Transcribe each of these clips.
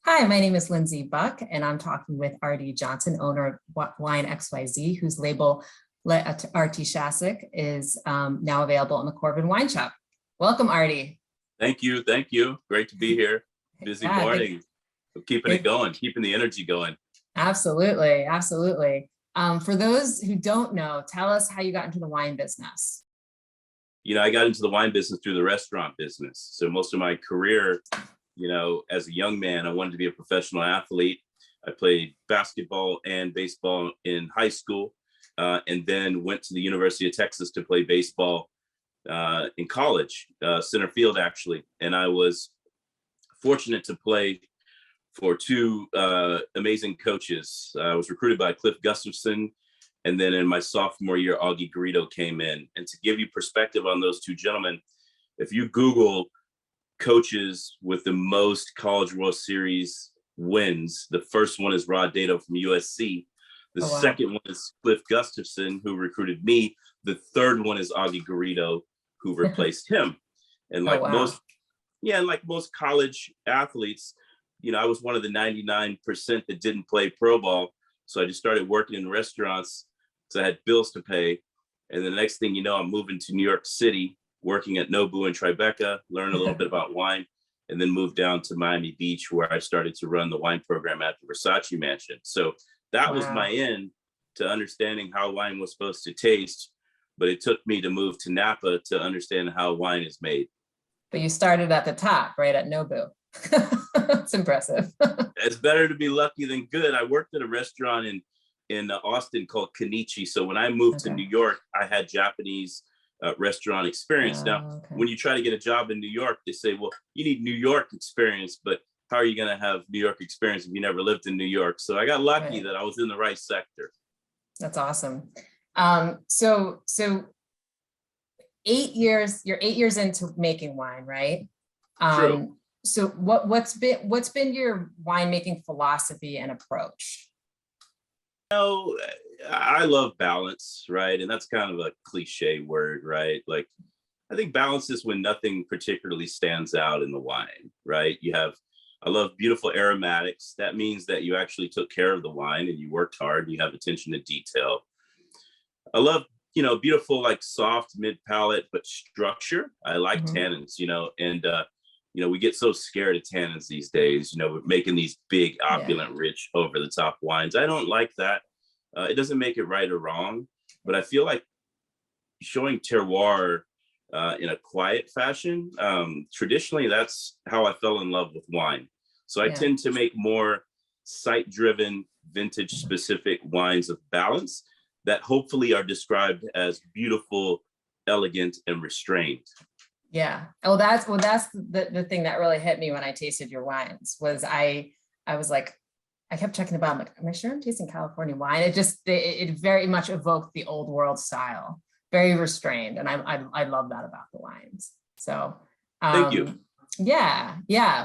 Hi, my name is Lindsay Buck, and I'm talking with Artie Johnson, owner of Wine XYZ, whose label Artishasic is now available in the Coravin Wine Shop. Welcome, Artie. Thank you. Thank you. Great to be here. Busy morning. Keeping it going, keeping the energy going. Absolutely. Absolutely. For those who don't know, tell us how you got into the wine business. I got into the wine business through the restaurant business. So most of my career, as a young man, I wanted to be a professional athlete. I played basketball and baseball in high school, and then went to the University of Texas to play baseball in college, center field actually. And I was fortunate to play for two amazing coaches. I was recruited by Cliff Gustafson, and then in my sophomore year, Augie Garrido came in. And to give you perspective on those two gentlemen, if you Google coaches with the most College World Series wins, the first one is Rod Dato from USC. The second one is Cliff Gustafson, who recruited me. The third one is Augie Garrido, who replaced him. And like most college athletes, I was one of the 99% that didn't play pro ball. So I just started working in restaurants because I had bills to pay. And the next thing you know, I'm moving to New York City, working at Nobu and Tribeca, learn a little bit about wine, and then moved down to Miami Beach, where I started to run the wine program at the Versace Mansion. So that was my end to understanding how wine was supposed to taste. But it took me to move to Napa to understand how wine is made. But you started at the top, right, at Nobu. It's impressive. It's better to be lucky than good. I worked at a restaurant in Austin called Kenichi. So when I moved to New York, I had Japanese restaurant experience. Now, when you try to get a job in New York, they say, well, you need New York experience, but how are you going to have New York experience if you never lived in New York? So I got lucky that I was in the right sector. That's awesome. So 8 years, you're 8 years into making wine, right? True. So what's been your winemaking philosophy and approach? I love balance, right? And that's kind of a cliche word, right? Like, I think balance is when nothing particularly stands out in the wine, right? I love beautiful aromatics. That means that you actually took care of the wine and you worked hard, and you have attention to detail. I love, beautiful, like soft mid palate, but structure. I like tannins, and we get so scared of tannins these days, we're making these big, opulent, rich, over the top wines. I don't like that. It doesn't make it right or wrong, but I feel like showing terroir in a quiet fashion, traditionally, that's how I fell in love with wine. So I tend to make more site-driven, vintage-specific wines of balance that hopefully are described as beautiful, elegant, and restrained. Yeah. Oh, that's the thing that really hit me when I tasted your wines was I was like, I kept checking the bottom, like, am I sure I'm tasting California wine? It very much evoked the old world style, very restrained. And I love that about the wines. So thank you. Yeah.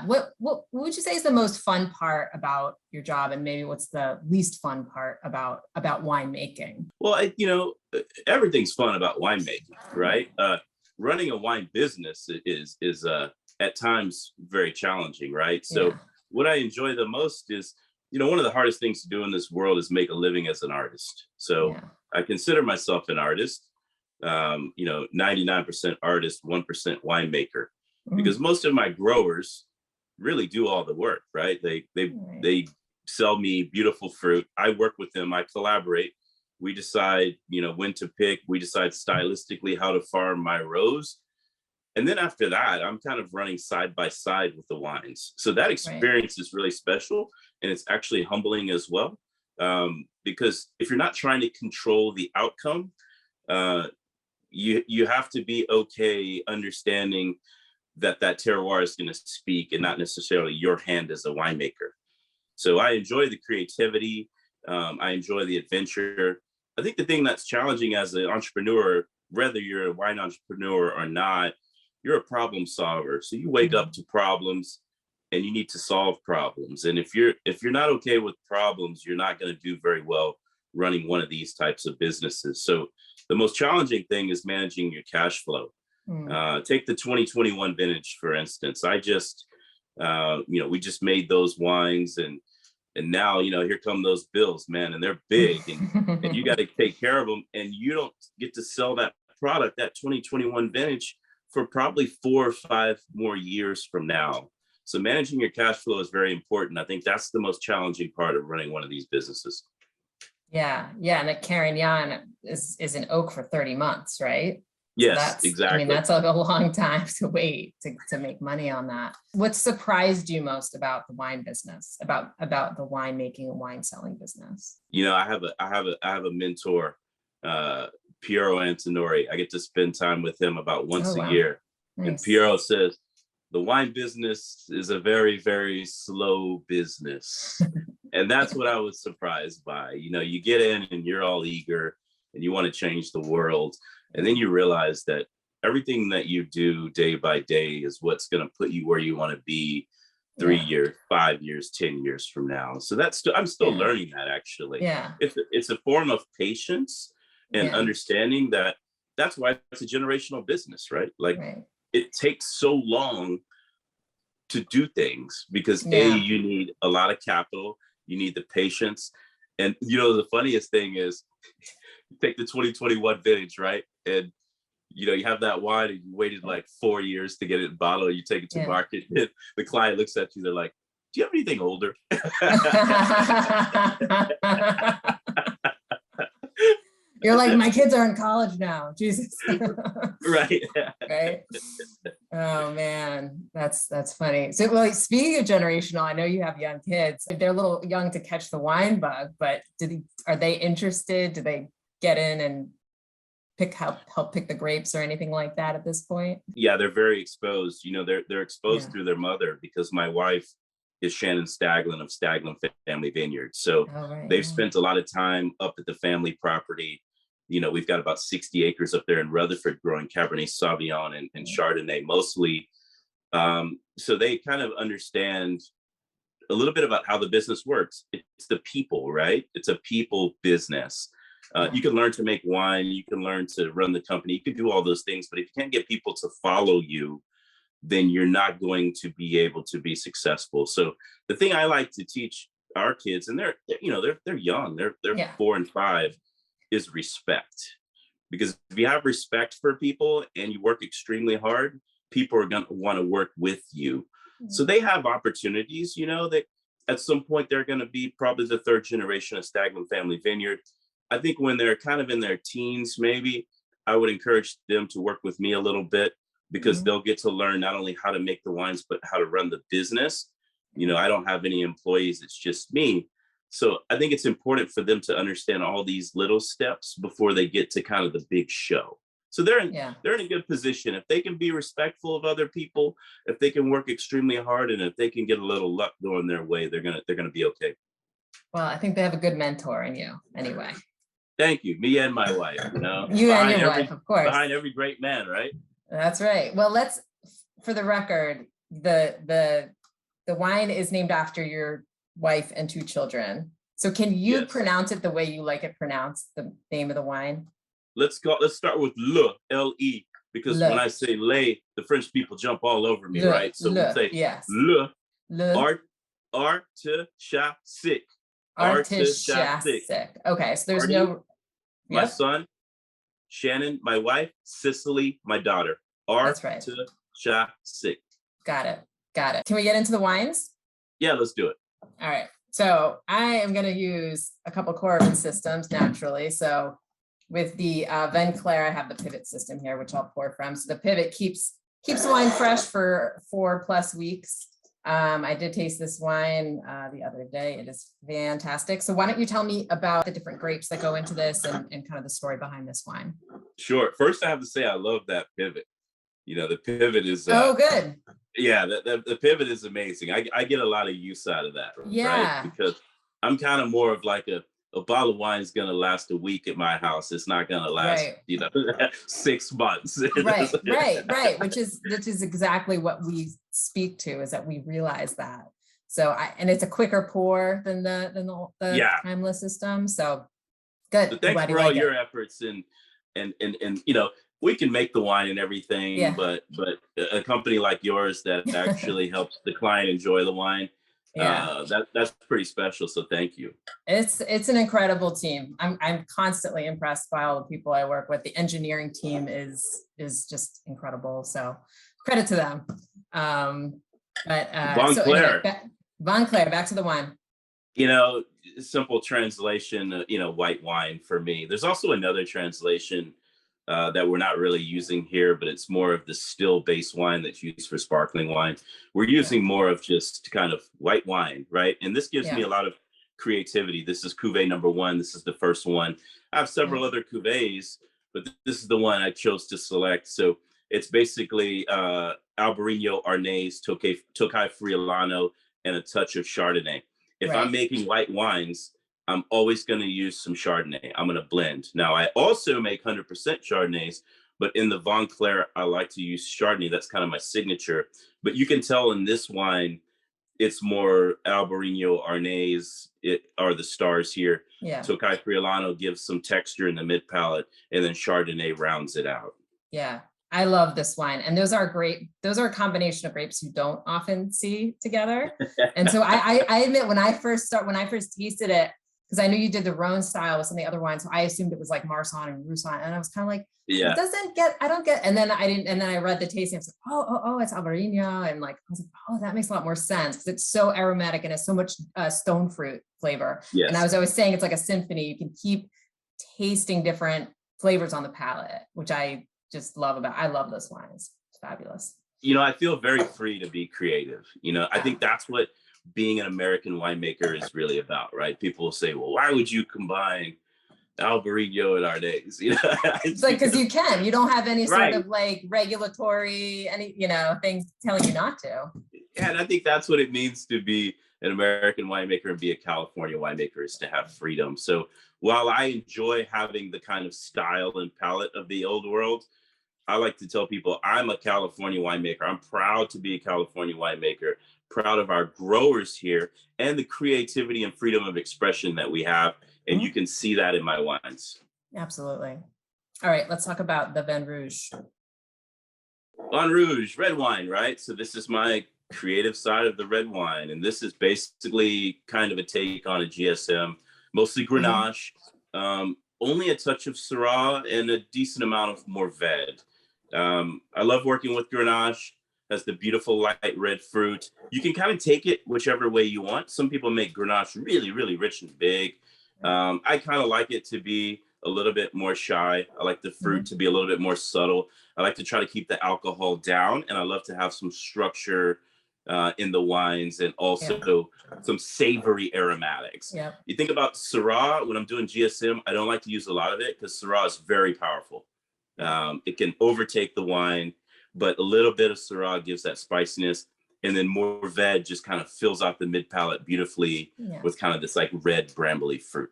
What would you say is the most fun part about your job, and maybe what's the least fun part about winemaking? Well, everything's fun about winemaking, right? Running a wine business is at times very challenging, right? So what I enjoy the most is, one of the hardest things to do in this world is make a living as an artist. So I consider myself an artist, 99% artist, 1% winemaker, because most of my growers really do all the work, right? They sell me beautiful fruit. I work with them. I collaborate. We decide, when to pick. We decide stylistically how to farm my rows. And then after that, I'm kind of running side by side with the wines. So that experience is really special. And it's actually humbling as well. Because if you're not trying to control the outcome, you have to be okay understanding that terroir is going to speak, and not necessarily your hand as a winemaker. So I enjoy the creativity. I enjoy the adventure. I think the thing that's challenging as an entrepreneur, whether you're a wine entrepreneur or not, you're a problem solver. So you wake up to problems and you need to solve problems. And if you're not okay with problems, you're not going to do very well running one of these types of businesses. So the most challenging thing is managing your cash flow. Take the 2021 vintage, for instance. I just We just made those wines, and now, here come those bills, man, and they're big, and you got to take care of them, and you don't get to sell that product, that 2021 vintage, for probably 4 or 5 more years from now. So managing your cash flow is very important. I think that's the most challenging part of running one of these businesses. Yeah. And the Carignan is an oak for 30 months, right? Yes, exactly. I mean, that's like a long time to wait to make money on that. What surprised you most about the wine business, about the winemaking and wine selling business? I have a mentor, Piero Antinori. I get to spend time with him about once a year. Nice. And Piero says, the wine business is a very, very slow business. And that's what I was surprised by. You get in and you're all eager and you want to change the world. And then you realize that everything that you do day by day is what's going to put you where you want to be 3 years, 5 years, 10 years from now. So I'm still learning that, actually. Yeah. It's a form of patience and understanding that that's why it's a generational business, right? Like, it takes so long to do things because you need a lot of capital, you need the patience. And the funniest thing is, you take the 2021 vintage, right? And you have that wine and you waited like 4 years to get it in bottle, you take it to market, and the client looks at you, they're like, do you have anything older? You're like, my kids are in college now. Jesus. Right. Right. Oh man, that's funny. So, well, speaking of generational, I know you have young kids. They're a little young to catch the wine bug, but are they interested? Do they get in and help pick the grapes or anything like that at this point? Yeah, they're very exposed. They're exposed through their mother, because my wife is Shannon Staglin of Staglin Family Vineyards. So they've spent a lot of time up at the family property. We've got about 60 acres up there in Rutherford growing Cabernet Sauvignon and Chardonnay mostly. So they kind of understand a little bit about how the business works. It's the people, right? It's a people business. You can learn to make wine, you can learn to run the company, you can do all those things, but if you can't get people to follow you, then you're not going to be able to be successful. So the thing I like to teach our kids, and they're young, they're 4 and 5, is respect. Because if you have respect for people and you work extremely hard, people are going to want to work with you. So they have opportunities, that at some point they're going to be probably the 3rd generation of Staglin Family Vineyard. I think when they're kind of in their teens, maybe I would encourage them to work with me a little bit, because they'll get to learn not only how to make the wines, but how to run the business. I don't have any employees, it's just me. So I think it's important for them to understand all these little steps before they get to kind of the big show. So they're in a good position. If they can be respectful of other people, if they can work extremely hard, and if they can get a little luck going their way, they're gonna be okay. Well, I think they have a good mentor in you anyway. Thank you. Me and my wife, You and your wife, of course. Behind every great man, right? That's right. Well, for the record, the wine is named after your wife and 2 children. So can you pronounce it the way you like it pronounced, the name of the wine? Let's start with Le, L-E, because when I say lay, the French people jump all over me, right? So we say Le, Artishasic. Artishasic. Okay, so there's Artie, my son, Shannon, my wife, Cicely, my daughter. Artishasic. Got it. Can we get into the wines? Yeah, let's do it. All right. So I am going to use a couple Coravin systems naturally. So with the Vin Clair, I have the pivot system here, which I'll pour from. So the pivot keeps the wine fresh for 4+ weeks. I did taste this wine the other day. It is fantastic. So why don't you tell me about the different grapes that go into this and kind of the story behind this wine? Sure. First, I have to say I love that pivot. The pivot is good. Yeah, the pivot is amazing. I get a lot of use out of that, right? Because I'm kind of more of like a bottle of wine is going to last a week at my house. It's not going to last, 6 months. Right. Which is exactly what we speak to, is that we realize that. So and it's a quicker pour than the timeless system. So good. So thanks for all your efforts and we can make the wine and everything, Yeah. but a company like yours that actually helps the client enjoy the wine, Yeah. that's pretty special. So thank you. It's an incredible team. I'm constantly impressed by all the people I work with. The engineering team is just incredible. So credit to them. Von So anyway, Clair. Von Clair, back to the wine. You know, simple translation, you know, white wine for me. There's also another translation that we're not really using here, but it's more of the still-based wine that's used for sparkling wine. We're using more of just kind of white wine, right? And this gives me a lot of creativity. This is Cuvée #1. This is the first one. I have several other Cuvées, but this is the one I chose to select. So it's basically Albarino, Arnaz, Tokai Friulano, and a touch of Chardonnay. If I'm making white wines, I'm always going to use some Chardonnay. I'm going to blend. Now, I also make 100% Chardonnays, but in the Von Clair, I like to use Chardonnay. That's kind of my signature. But you can tell in this wine, it's more Albarino, Arnaz are the stars here. Yeah. Tokai Friulano gives some texture in the mid palate, and then Chardonnay rounds it out. Yeah. I love this wine. And those are a combination of grapes you don't often see together. And so I admit when I first tasted it, because I knew you did the Rhone style with some of the other wines, so I assumed it was like Marsanne and Roussanne, and I was kind of like, I don't get, and then I read the tasting, I was like, oh, it's Albarino, and like, I was like, oh, that makes a lot more sense, because it's so aromatic and it's so much stone fruit flavor. Yes. And I was always saying it's like a symphony. You can keep tasting different flavors on the palate, which I just love I love those wines. It's fabulous. You know, I feel very free to be creative. You know, I think that's what being an American winemaker is really about, right? People will say, well, why would you combine Albarino and Arnaz? You know, it's like, because you can. You don't have any sort of like regulatory, things telling you not to. Yeah, and I think that's what it means to be an American winemaker and be a California winemaker, is to have freedom. So while I enjoy having the kind of style and palette of the old world, I like to tell people I'm a California winemaker. I'm proud to be a California winemaker, proud of our growers here and the creativity and freedom of expression that we have. And you can see that in my wines. Absolutely. All right, let's talk about the Vin Rouge. Vin Rouge, red wine, right? So this is my creative side of the red wine. And this is basically kind of a take on a GSM, mostly Grenache, only a touch of Syrah and a decent amount of Mourvedre. I love working with Grenache. Has the beautiful light red fruit. You can kind of take it whichever way you want. Some people make Grenache really, really rich and big. I kind of like it to be a little bit more shy. I like the fruit to be a little bit more subtle. I like to try to keep the alcohol down, and I love to have some structure in the wines, and also some savory aromatics. You think about Syrah, when I'm doing GSM, I don't like to use a lot of it because Syrah is very powerful. It can overtake the wine, but a little bit of Syrah gives that spiciness. And then Mourvedre just kind of fills out the mid palate beautifully with kind of this like red brambly fruit.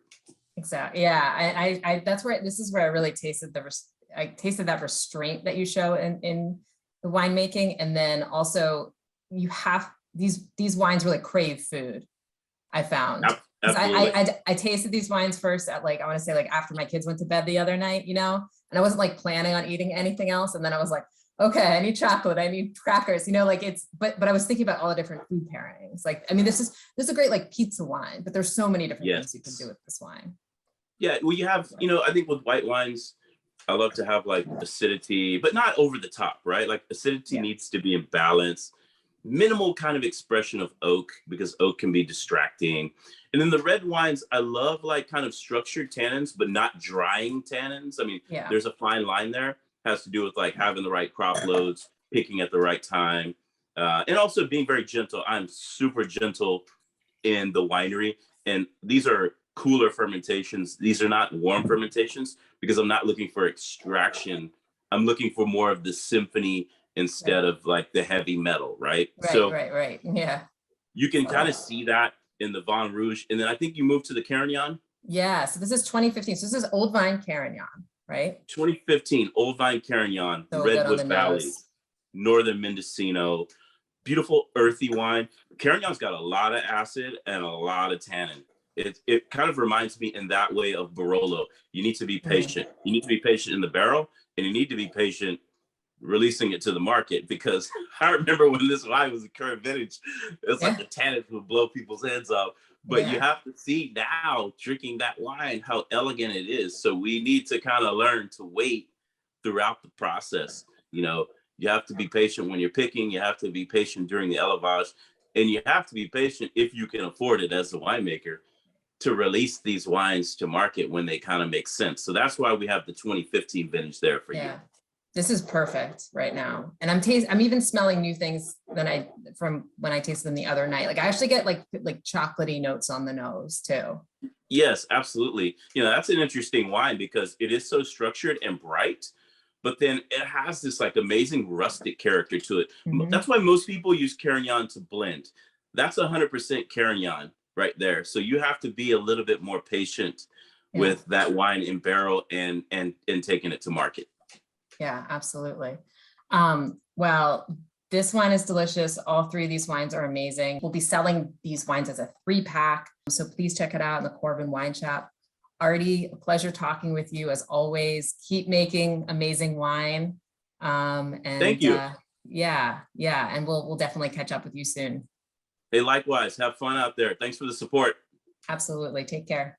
Exactly. Yeah. I that's where, this is where I really tasted that restraint that you show in the winemaking. And then also you have these wines really crave food, I found. I tasted these wines first at like, I want to say like after my kids went to bed the other night, and I wasn't like planning on eating anything else. And then I was like, okay, I need chocolate, I need crackers, like it's, but I was thinking about all the different food pairings. Like, I mean, this is a great like pizza wine, but there's so many different things you can do with this wine. Yeah, well, you have, I think with white wines, I love to have like acidity, but not over the top, right? Like acidity needs to be in balance. Minimal kind of expression of oak, because oak can be distracting. And then the red wines, I love like kind of structured tannins, but not drying tannins. I mean, there's a fine line there. Has to do with like having the right crop loads, picking at the right time, and also being very gentle. I'm super gentle in the winery, and these are cooler fermentations. These are not warm fermentations because I'm not looking for extraction. I'm looking for more of the symphony instead of like the heavy metal, right? Right. Yeah. You can kind of see that in the Vin Rouge. And then I think you moved to the Carignan. Yeah, so this is 2015. So this is Old Vine Carignan, right? 2015, Old Vine Carignan, so Redwood Valley, Northern Mendocino. Beautiful earthy wine. Carignan's got a lot of acid and a lot of tannin. it kind of reminds me in that way of Barolo. You need to be patient. You need to be patient in the barrel, and you need to be patient releasing it to the market, because I remember when this wine was a current vintage, it was like the tannins would blow people's heads off. But you have to see now, drinking that wine, how elegant it is. So we need to kind of learn to wait throughout the process. You know, you have to be patient when you're picking, you have to be patient during the élevage, and you have to be patient if you can afford it as a winemaker to release these wines to market when they kind of make sense. So that's why we have the 2015 vintage for you. This is perfect right now. And I'm even smelling new things from when I tasted them the other night. Like I actually get like chocolatey notes on the nose too. Yes, absolutely. You know, that's an interesting wine because it is so structured and bright, but then it has this like amazing rustic character to it. That's why most people use Carignan to blend. That's 100% Carignan right there. So you have to be a little bit more patient with that wine in barrel and taking it to market. Yeah, absolutely. Well, this wine is delicious. All three of these wines are amazing. We'll be selling these wines as a 3-pack. So please check it out in the Coravin Wine Shop. Artie, a pleasure talking with you as always. Keep making amazing wine. And thank you. Yeah. And we'll definitely catch up with you soon. Hey, likewise. Have fun out there. Thanks for the support. Absolutely. Take care.